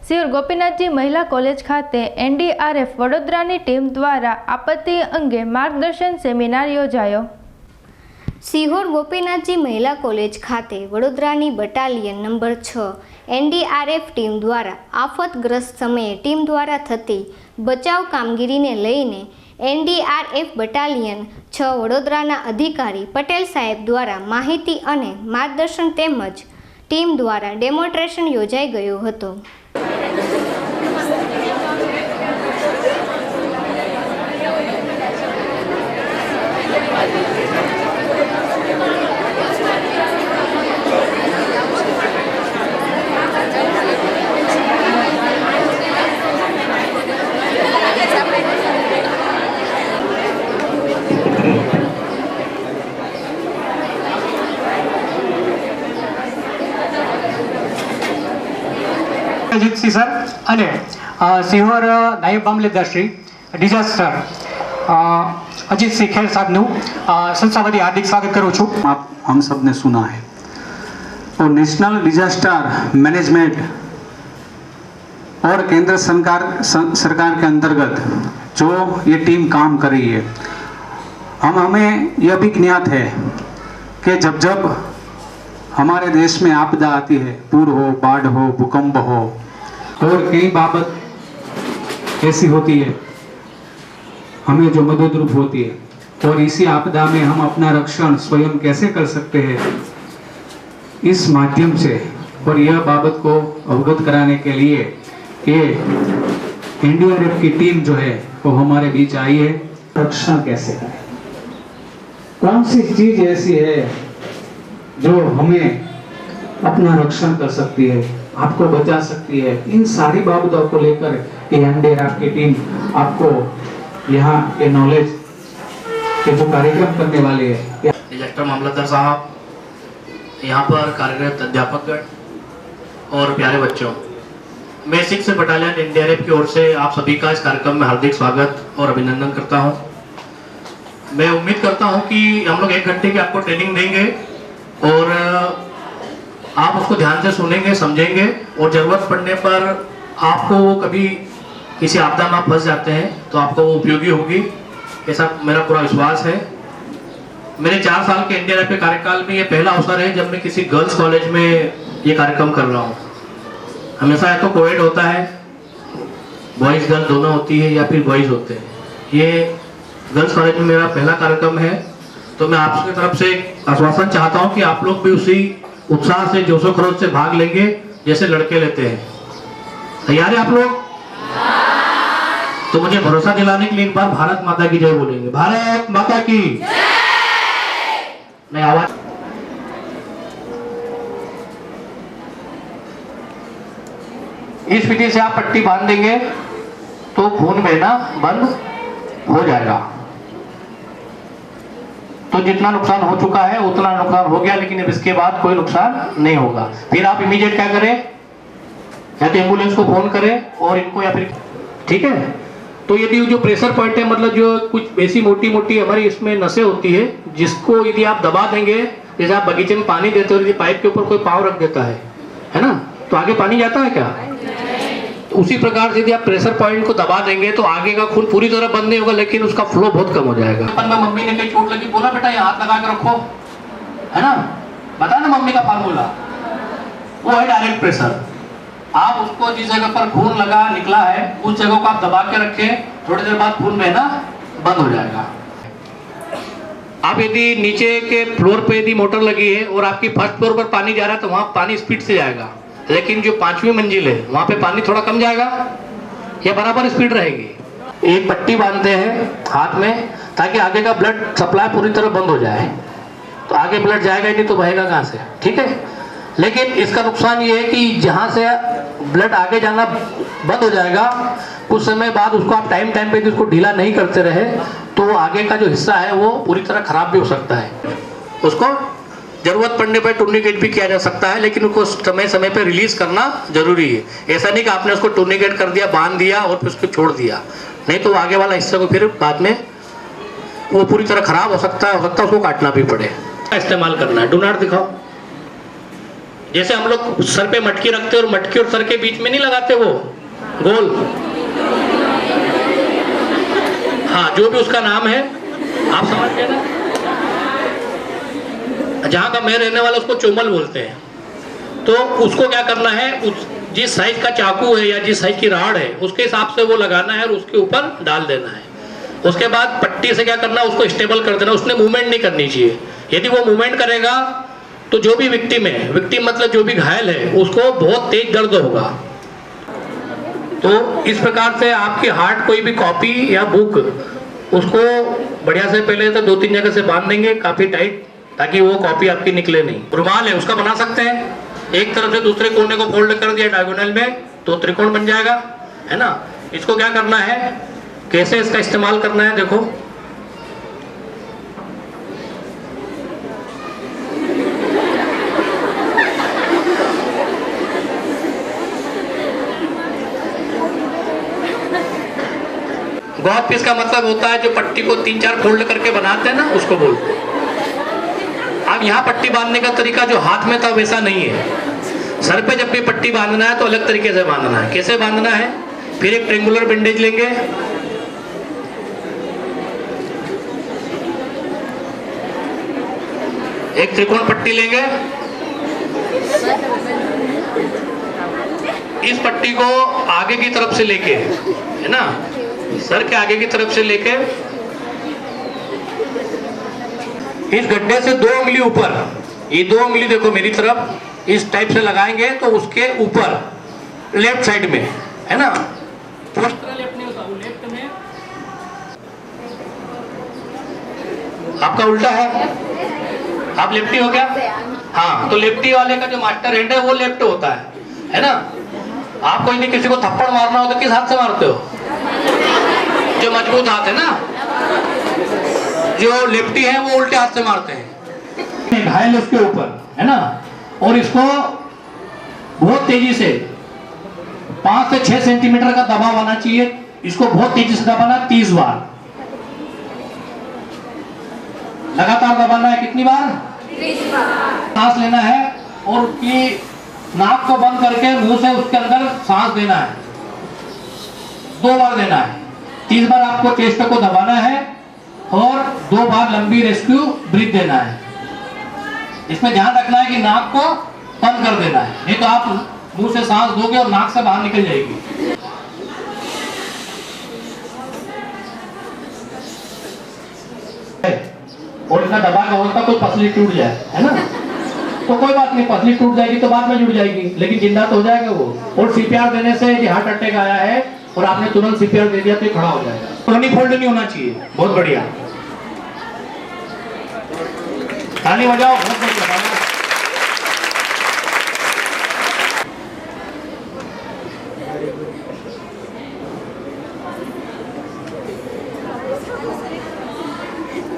સિહોર ગોપીનાથજી મહિલા કોલેજ ખાતે એનડીઆરએફ વડોદરાની ટીમ દ્વારા આપત્તિ અંગે માર્ગદર્શન સેમિનાર યોજાયો। સિહોર ગોપીનાથજી મહિલા કોલેજ ખાતે વડોદરાની બટાલિયન નંબર 6 એનડીઆરએફ ટીમ દ્વારા આફતગ્રસ્ત સમયે ટીમ દ્વારા થતી બચાવ કામગીરીને લઈને એનડીઆરએફ બટાલિયન 6 વડોદરાના અધિકારી પટેલ સાહેબ દ્વારા માહિતી અને માર્ગદર્શન તેમજ ટીમ દ્વારા ડેમોન્સ્ટ્રેશન યોજાઈ ગયું હતું। अजीत सिंह सर અને સિહોર નાયબ મામલતદાર શ્રી ડિઝાસ્ટર अजीत सिंह खेर साहब નું संस्था वती हार्दिक स्वागत करूँ छूँ। आप हम सब ने सुना है और नेशनल डिजास्टर मैनेजमेंट और केंद्र सरकार के अंतर्गत जो ये टीम काम कर रही है, हमें यह भी ज्ञात है कि जब जब हमारे देश में आपदा आती है, पूर हो, बाढ़ हो, भूकंप हो और कई बाबत ऐसी होती है हमें जो मददरूप होती है, और इसी आपदा में हम अपना रक्षण स्वयं कैसे कर सकते हैं, इस माध्यम से और यह बाबत को अवगत कराने के लिए ये एनडीआरएफ की टीम जो है वो हमारे बीच आई है। रक्षण कैसे करें, कौन सी चीज ऐसी है जो हमें अपना रक्षण कर सकती है, आपको बचा सकती है, इन सारी बाबतों को लेकर ये एनडीआरएफ की टीम आपको यहाँ ये नॉलेज के जो कार्यक्रम करने वाले हैं। डिजास्टर मामलतदार साहब, यहाँ पर कार्यरत अध्यापकगण और प्यारे बच्चों, मैं 6 बटालियन एनडीआरएफ की ओर से आप सभी का इस कार्यक्रम में हार्दिक स्वागत और अभिनंदन करता हूँ। मैं उम्मीद करता हूँ कि हम लोग 1 घंटे की आपको ट्रेनिंग देंगे और आप उसको ध्यान से सुनेंगे, समझेंगे और ज़रूरत पड़ने पर आपको कभी किसी आपदा में फंस जाते हैं तो आपको वो उपयोगी होगी, ऐसा मेरा पूरा विश्वास है। मेरे 4 साल के एनडीआरएफ के कार्यकाल में ये पहला अवसर है जब मैं किसी गर्ल्स कॉलेज में ये कार्यक्रम कर रहा हूँ। हमेशा या तो कोविड होता है, बॉयज़ गर्ल्स दोनों होती है, या फिर बॉयज़ होते हैं। ये गर्ल्स कॉलेज में मेरा पहला कार्यक्रम है, तो मैं आपकी तरफ से आश्वासन चाहता हूँ कि आप लोग भी उसी उत्साह से, जोशो खरोश से भाग लेंगे जैसे लड़के लेते हैं। तैयार है आप लोग? तो मुझे भरोसा दिलाने के लिए एक बार भारत माता की जय बोलेंगे। भारत माता की नहीं, आवाज। इस विधि से आप पट्टी बांध देंगे तो खून बहना बंद हो जाएगा। तो जितना नुकसान हो चुका है उतना नुकसान हो गया, लेकिन अब इसके बाद कोई नुकसान नहीं होगा। फिर आप इमीडिएट क्या करें, या तो एम्बुलेंस को फोन करें और इनको, या फिर ठीक है। तो यदि जो प्रेशर पॉइंट है, मतलब जो कुछ ऐसी मोटी मोटी हमारी इसमें नसें होती है, जिसको यदि आप दबा देंगे, जैसे आप बगीचे में पानी देते हो, यदि पाइप के ऊपर कोई पाव रख देता है ना, तो आगे पानी जाता है क्या? तो उसी प्रकार से यदि आप प्रेशर पॉइंट को दबा देंगे तो आगे का खून पूरी तरह बंद नहीं होगा, लेकिन उसका फ्लो बहुत कम हो जाएगा। मम्मी ने कहीं चोट लगी, बोला बेटा ये हाथ लगा के रखो, है ना, बता ना मम्मी का फार्मूला, वो है डायरेक्ट प्रेशर। आप उसको जिस जगह पर खून लगा निकला है उस जगह को आप दबा के रखें, थोड़ी देर बाद खून बहना बंद हो जाएगा। आप यदि नीचे के फ्लोर पे यदि मोटर लगी है और आपकी फर्स्ट फ्लोर पर पानी जा रहा है तो वहां पानी स्पीड से जाएगा, लेकिन जो 5वीं मंजिल है वहां पे पानी थोड़ा कम जाएगा या बराबर स्पीड रहेगी। एक पट्टी बांधते हैं हाथ में ताकि आगे का ब्लड सप्लाई पूरी तरह बंद हो जाए, तो आगे ब्लड जाएगा ही नहीं तो बहेगा कहाँ से, ठीक है। लेकिन इसका नुकसान ये है कि जहाँ से ब्लड आगे जाना बंद हो जाएगा, कुछ समय बाद उसको आप टाइम पे उसको ढीला नहीं करते रहे तो आगे का जो हिस्सा है वो पूरी तरह खराब भी हो सकता है। उसको जरूरत पड़ने पर टूर्निकेट भी किया जा सकता है, लेकिन उसको समय समय पर रिलीज करना जरूरी है। ऐसा नहीं कि आपने उसको टूर्निकेट कर दिया, बांध दिया और फिर उसको छोड़ दिया, नहीं तो आगे वाला हिस्सा को फिर बाद में वो पूरी तरह खराब हो सकता है उसको काटना भी पड़े। इस्तेमाल करना है। डू नॉट दिखाओ, जैसे हम लोग सर पे मटकी रखते हैं और मटकी और सर के बीच में नहीं लगाते वो गोल, हाँ जो भी उसका नाम है आप समझ गए ना। जहाँ का मैं रहने वाला उसको चोमल बोलते हैं। तो उसको क्या करना है, उस जिस साइज का चाकू है या जिस साइज की राड है उसके हिसाब से वो लगाना है और उसके ऊपर डाल देना है। उसके बाद पट्टी से क्या करना है, उसको स्टेबल कर देना, उसने मूवमेंट नहीं करनी चाहिए। यदि वो मूवमेंट करेगा तो जो भी विक्टिम है, विक्टिम मतलब जो भी घायल है, उसको बहुत तेज दर्द होगा। तो इस प्रकार से आपकी हार्ट कोई भी कॉपी या बुक उसको बढ़िया से पहले तो 2-3 जगह से बांध देंगे काफी टाइट, ताकि वो कॉपी आपकी निकले नहीं। रुमाल है उसका बना सकते हैं, एक तरफ से दूसरे कोने को फोल्ड कर दिया डायगोनल में तो त्रिकोण बन जाएगा, है ना। इसको क्या करना है, कैसे इसका इस्तेमाल करना है देखो। गॉड पीस का मतलब होता है जो पट्टी को 3-4 फोल्ड करके बनाते हैं ना, उसको बोलते हैं। अब यहाँ पट्टी बांधने का तरीका जो हाथ में था वैसा नहीं है। सर पे जब भी पट्टी बांधना है तो अलग तरीके से बांधना है। कैसे बांधना है, फिर एक ट्रेंगुलर बैंडेज लेंगे, एक त्रिकोण पट्टी लेंगे, इस पट्टी को आगे की तरफ से लेके, है ना, सर के आगे की तरफ से लेके इस गड्ढे से 2 उंगली ऊपर, ये 2 उंगली देखो मेरी तरफ, इस टाइप से लगाएंगे तो उसके ऊपर लेफ्ट साइड में, है ना, लेफ्ट नहीं होता, लेफ्ट में आपका उल्टा है, आप लेफ्टी हो क्या, हाँ, तो लेफ्टी वाले का जो मास्टर हैंड है वो लेफ्ट होता है ना। आपको यदि किसी को थप्पड़ मारना हो तो किस हाथ से मारते हो, जो मजबूत हाथ है ना, जो लेफ्टी है वो उल्टे हाथ से मारते हैं। घायल उसके ऊपर, है ना, और इसको बहुत तेजी से 5 से 6 सेंटीमीटर का दबाव आना चाहिए। इसको बहुत तेजी से दबाना 30 बार, लगातार दबाना है। कितनी बार, 30 बार। सांस लेना है और उसकी नाक को बंद करके मुंह से उसके अंदर सांस देना है, 2 बार देना है। 30 बार आपको चेस्ट को दबाना है और 2 बार लंबी रेस्क्यू ब्रीथ देना है। इसमें ध्यान रखना है कि नाक को बंद कर देना है, नहीं तो आप मुंह से सांस दोगे और नाक से बाहर निकल जाएगी। और इतना दबा का होता कोई पसली टूट जाए, है ना, तो कोई बात नहीं, पसली टूट जाएगी तो बाद में जुड़ जाएगी, लेकिन जिंदा तो हो जाएगा वो। और सीपीआर देने से यदि हार्ट अटैक आया है और आपने तुरंत सीपीआर दे दिया तो ये खड़ा हो जाएगा। पुरानी फोल्ड नहीं होना चाहिए। बहुत बढ़िया, ताली बजाओ, बहुत बढ़िया।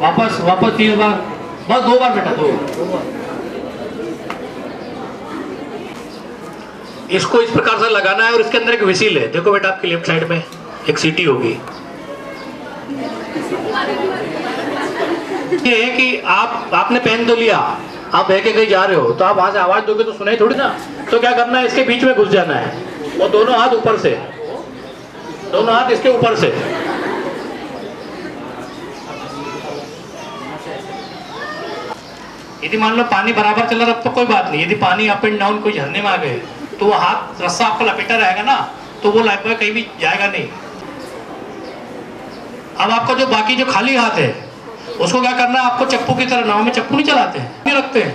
वापस 3 बार, बस 2 बार बेटा, 2। इसको इस प्रकार से लगाना है और इसके अंदर एक विसिल है, देखो बेटा आपकी लेफ्ट साइड में एक सीटी होगी। ये है कि आपने पहन तो लिया, आप बह के कहीं जा रहे हो तो आप वहां से आवाज दोगे तो सुनाई थोड़ी ना, तो क्या करना है, इसके बीच में घुस जाना है और दोनों हाथ ऊपर से, दोनों हाथ इसके ऊपर से, यदि मान लो पानी बराबर चल रहा तो कोई बात नहीं, यदि पानी अप एंड डाउन कोई झरने में आ गए तो वो हाथ रस्सा आपको लपेटा रहेगा ना, तो वो लाइफ बॉय कहीं भी जाएगा नहीं। अब आपका जो बाकी जो खाली हाथ है उसको क्या करना है, आपको चप्पू की तरह, नाव में चप्पू नहीं चलाते हैं, नहीं रखते हैं,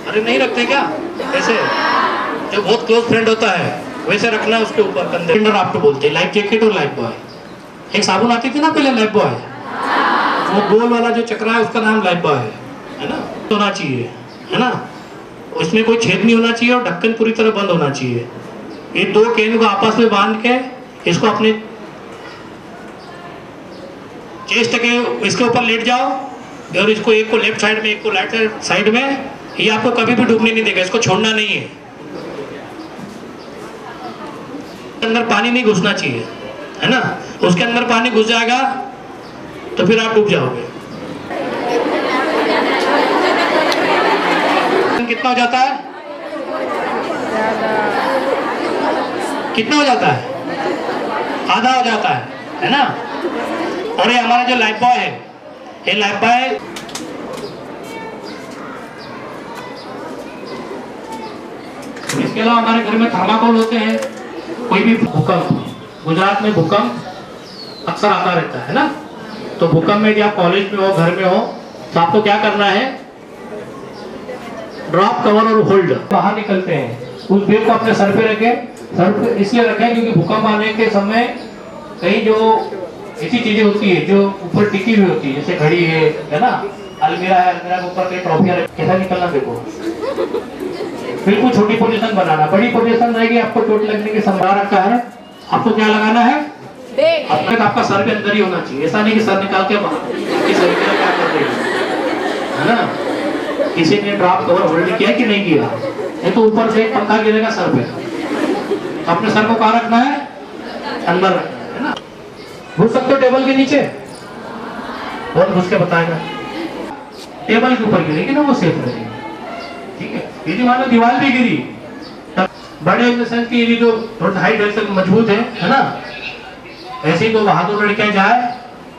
अरे नहीं रखते क्या, ऐसे जो बहुत क्लोज फ्रेंड होता है वैसे रखना है उसके ऊपर कंधे। आपको बोलते हैं लाइफ जैकेट और लाइफ बॉय। एक साबुन आती थी ना पहले लाइफ बॉय, वो गोल वाला जो चक्रा है उसका नाम लाइफ बॉय है ना, होना चाहिए, है ना, उसमें कोई छेद नहीं होना चाहिए और ढक्कन पूरी तरह बंद होना चाहिए। ये 2 कैन को आपस में बांध के इसको अपने चेस्ट के इसके ऊपर लेट जाओ और इसको एक को लेफ्ट साइड में एक को राइट साइड में, ये आपको कभी भी डूबने नहीं देगा, इसको छोड़ना नहीं है। अंदर पानी नहीं घुसना चाहिए, है ना, उसके अंदर पानी घुस जाएगा तो फिर आप डूब जाओगे। कितना हो जाता है? कितना हो जाता है? आधा हो जाता है ना? और ये हमारा जो लाइफ बॉय है, ये लाइफ बॉय इसके अलावा हमारे घर में थर्माकोल होते हैं। कोई भी भूकंप, गुजरात में भूकंप अक्सर आता रहता है ना, तो भूकंप में यदि आप कॉलेज में हो, घर में हो, तो आपको क्या करना है? ड्रॉप, कवर और होल्ड। बाहर निकलते हैं, उस बैग को अपने सर पे रखें। सर पे इसलिए रखें क्योंकि भूकंप आने के समय कई जो ऐसी चीजें होती है जो ऊपर टिकी हुई होती है, जैसे घड़ी है ना, अलमीरा है, अलमीरा के ऊपर कई ट्रॉफियां रखी, कैसा निकलना देखो। बिल्कुल छोटी पोजीशन बनाना, बड़ी पोजीशन रहेगी आपको चोट लगने की संभावना रखा है। आपको क्या लगाना है? अब तक आपका सर के अंदर ही होना चाहिए, ऐसा नहीं कि सर निकाल के बाहर कि सर क्या कर रही है ना। किसी ने ड्रॉप कवर होल्ड किया कि नहीं किया? ये तो ऊपर से एक पंखा गिरेगा सर पे, तो अपने सर को कहाँ रखना है? अंदर रखना है ना। घुस सकते हो टेबल के नीचे, बहुत घुस के बताएगा। टेबल के ऊपर गिरेगी ना, वो सेफ रहेगी, ठीक है। यदि मान लो दीवार भी गिरी, बड़े इन द सेंस की यदि जो थोड़ा हाइट तक मजबूत है ना, ऐसी तो बहादुर लड़कियां जाए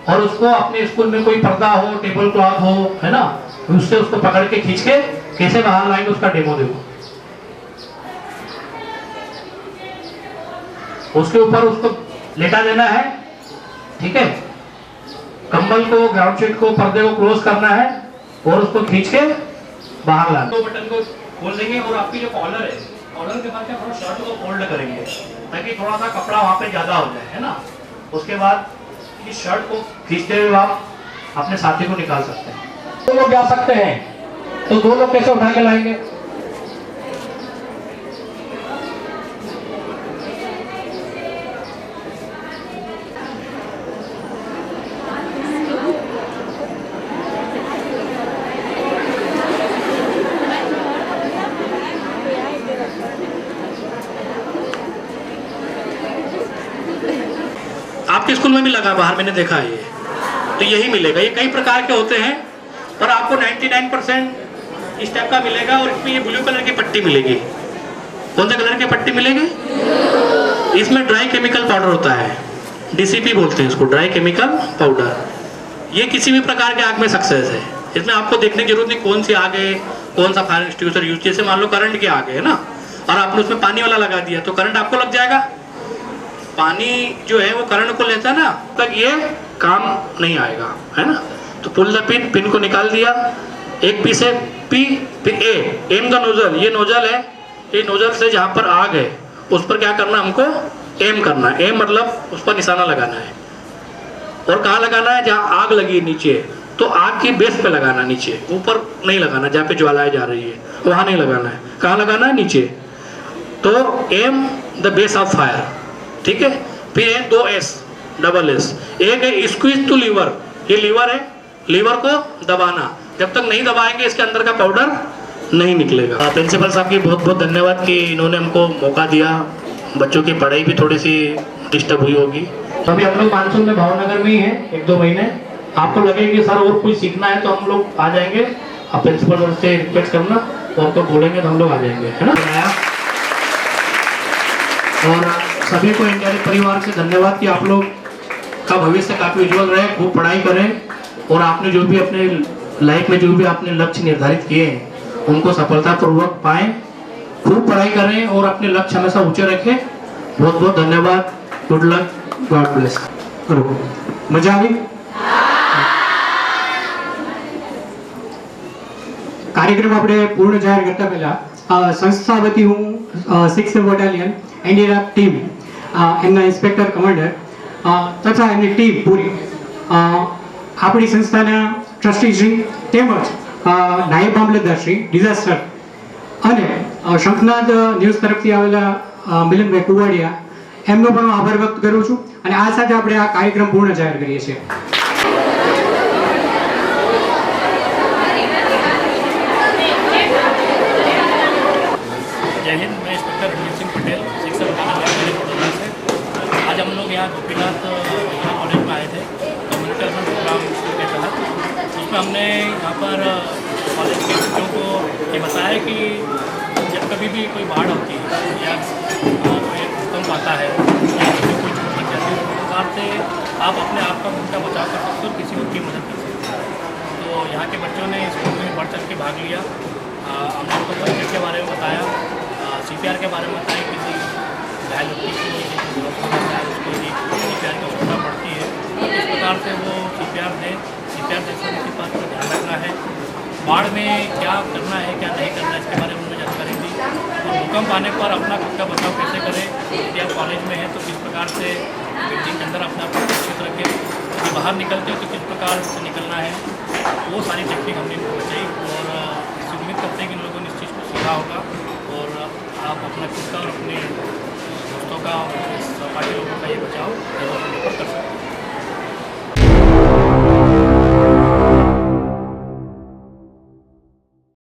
और उसको अपने स्कूल में कोई पर्दा हो, टेबल क्लॉथ हो, है ना, उससे उसको पकड़ के खींच के कैसे बाहर लाएंगे उसका डेमो देखो। उसके ऊपर उसको लेटा देना है, ठीक है। कंबल को, ग्राउंड शीट को, पर्दे को क्लोज करना है और उसको खींच के बाहर लाना। दो बटन को खोल देंगे और आपकी जो कॉलर है, कॉलर के बाद थोड़ा शर्ट को फोल्ड करेंगे ताकि थोड़ा सा कपड़ा वहां पे ज्यादा हो जाए, है ना। उसके बाद इस शर्ट को खींचते हुए आप अपने साथी को निकाल सकते हैं। दो लोग जा सकते हैं, तो दो लोग कैसे उठा के लाएंगे? आपके स्कूल में भी लगा, बाहर मैंने देखा है ये, तो यही मिलेगा। ये कई प्रकार के होते हैं पर आपको 99% इस टाइप का मिलेगा और इसमें ये ब्लू कलर की पट्टी मिलेगी। कौन से कलर की पट्टी मिलेगी? इसमें ड्राई केमिकल पाउडर होता है, डीसीपी बोलते हैं इसको, ड्राई केमिकल पाउडर। ये किसी भी प्रकार के आग में सक्सेस है। इसमें आपको देखने की जरूरत नहीं कौन सी आग है, कौन सा फायर एक्सटिंग्विशर यूज। जैसे मान लो करंट की आग है ना, और आपने उसमें पानी वाला लगा दिया तो करंट आपको लग जाएगा। पानी जो है वो करंट को लेता है ना, तक ये काम नहीं आएगा, है ना। तो पुल द पिन, पिन को निकाल दिया, एक पी से पी, फिर ए, एम द नोजल, ये नोजल है, ये नोजल से जहाँ पर आग है उस पर क्या करना हमको? एम करना है। एम मतलब उस पर निशाना लगाना है। और कहाँ लगाना है? जहाँ आग लगी नीचे, तो आग की बेस पे लगाना, नीचे, ऊपर नहीं लगाना। जहाँ पे ज्वालाएं जा रही है वहाँ नहीं लगाना है। कहाँ लगाना है? नीचे। तो am the base of fire, ठीक है। फिर है 2 S, डबल S। एक है स्क्वीज टू लीवर, ये लीवर है, लीवर को दबाना। जब तक नहीं दबाएंगे इसके अंदर का पाउडर नहीं निकलेगा। प्रिंसिपल साहब की बहुत बहुत धन्यवाद कि इन्होंने हमको मौका दिया। बच्चों की पढ़ाई भी थोड़ी सी डिस्टर्ब हुई होगी। तो अभी हम लोग मानसून में भावनगर में ही हैं 1-2 महीने। आपको लगे कि सर और कुछ सीखना है तो हम लोग आ जाएंगे। आप प्रिंसिपल से रिक्वेस्ट करना, तो आपको बोलेंगे तो हम लोग आ जाएंगे, है ना। और सभी को इंडियन परिवार से धन्यवाद कि आप लोग का भविष्य काफी उज्जवल रहे, खूब पढ़ाई करें और आपने जो भी अपने लाइफ में जो भी आपने लक्ष्य निर्धारित किए हैं उनको सफलतापूर्वक पाएं। खूब पढ़ाई करें और अपने लक्ष्य हमेशा ऊंचे रखें। बहुत बहुत धन्यवाद। Good luck, God bless. मजा આવી? કાર્યક્રમ આપણે પૂર્ણ જાહેર કરતા પહેલા સંસ્થા વતી હું 6th બટાલિયન એનડીઆરએફ ટીમ, એમના ઇન્સ્પેક્ટર કમાન્ડર તથા એમની ટીમ પૂરી, આપણી સંસ્થાના ટ્રસ્ટીશ્રી તેમજ નાયબ મામલતદારશ્રી ડિઝાસ્ટર અને શંખનાદ ન્યૂઝ તરફથી આવેલા મિલનભાઈ કુવાડિયા, એમનો પણ હું આભાર વ્યક્ત કરું છું અને આ સાથે આપણે આ કાર્યક્રમ પૂર્ણ જાહેર કરીએ છીએ। जय हिंद। मैं इंस्पेक्टर रणजीत सिंह पटेल, शिक्षक वड़ोदरा से। आज हम लोग यहाँ गोपीनाथ कॉलेज में आए थे कम्युनिटी प्रोग्राम के तहत। उसमें हमने यहाँ यहाँ पर कॉलेज के बच्चों को ये बताया कि जब कभी भी कोई बाढ़ होती है या कोई भूकंप आता है या कोई चोट लग जाती है, उस प्रकार से आप अपने आप का खुद का बचाव कर सकते हो और किसी और की मदद कर सकते हो। तो यहाँ के बच्चों ने स्कूल में बढ़ चढ़ के भाग लिया। हमने उनको फर्स्ट एड के बारे में बताया, CPR के बारे में बताया, किसी घायल व्यक्ति को उसको CPR की आवश्यकता पड़ती है तो किस प्रकार से वो CPR दें। CPR जैसे किसी बात पर ध्यान रखना है, बाढ़ में क्या करना है क्या नहीं करना है इसके बारे में उन्होंने जानकारी दी। और भूकंप आने पर अपना खुद का बचाव कैसे करें, यदि आप कॉलेज में हैं तो किस प्रकार से बिल्डिंग के अंदर अपना सुरक्षित रखें, यदि बाहर निकलते हो तो किस प्रकार से निकलना है, वो सारी टेक्निक हमने इनको बताई। और इसी उम्मीद करते हैं कि इन लोगों ने इस चीज़ को सीखा होगा और आप अपना खुद का और अपने दोस्तों का और सहपाठी लोगों का ये बचाव कर सकते हैं।